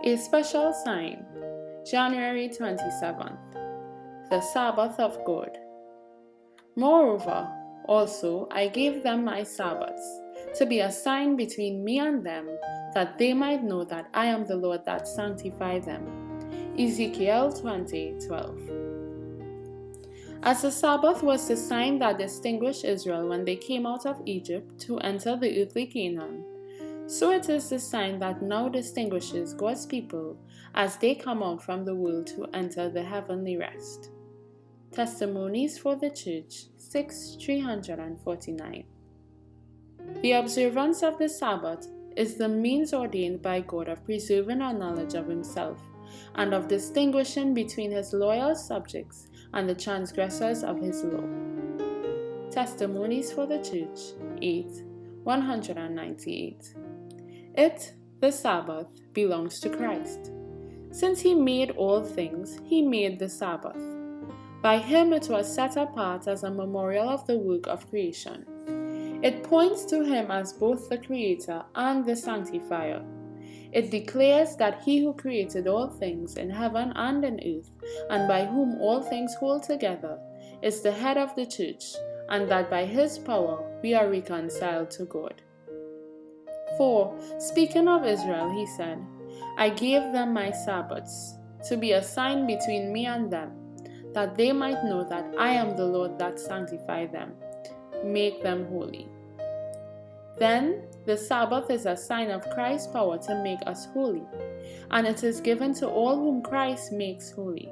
A special sign, January 27th, the Sabbath of God. Moreover, also I gave them my Sabbaths, to be a sign between me and them, that they might know that I am the Lord that sanctify them. Ezekiel 20:12. As the Sabbath was the sign that distinguished Israel when they came out of Egypt to enter the earthly Canaan, so it is the sign that now distinguishes God's people as they come out from the world to enter the heavenly rest. Testimonies for the Church 6:349. The observance of the Sabbath is the means ordained by God of preserving our knowledge of Himself and of distinguishing between His loyal subjects and the transgressors of His law. Testimonies for the Church 8:198. It, the Sabbath, belongs to Christ. Since He made all things, He made the Sabbath. By Him it was set apart as a memorial of the work of creation. It points to Him as both the Creator and the Sanctifier. It declares that He who created all things in heaven and in earth, and by whom all things hold together, is the head of the Church, and that by His power we are reconciled to God. For, speaking of Israel, He said, I gave them my Sabbaths, to be a sign between me and them, that they might know that I am the Lord that sanctify them, make them holy. Then, the Sabbath is a sign of Christ's power to make us holy, and it is given to all whom Christ makes holy.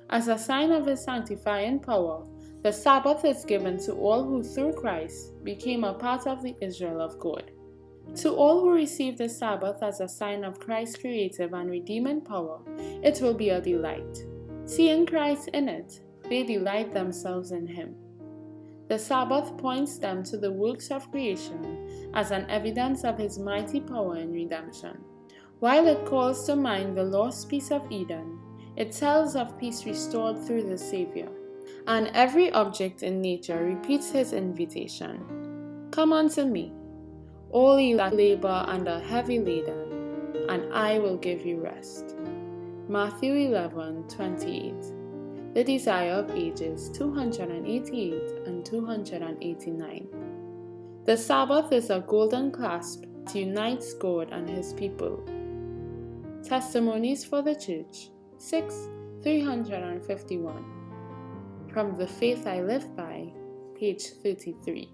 As a sign of His sanctifying power, the Sabbath is given to all who through Christ became a part of the Israel of God. To all who receive the Sabbath as a sign of Christ's creative and redeeming power, it will be a delight. Seeing Christ in it, they delight themselves in Him. The Sabbath points them to the works of creation as an evidence of His mighty power in redemption. While it calls to mind the lost peace of Eden, it tells of peace restored through the Savior. And every object in nature repeats His invitation. Come unto me, all ye that labor and are heavy laden, and I will give you rest. Matthew 11:28. The Desire of Ages 288 and 289. The Sabbath is a golden clasp that unites God and His people. Testimonies for the Church 6:351. From The Faith I Live By, page 33.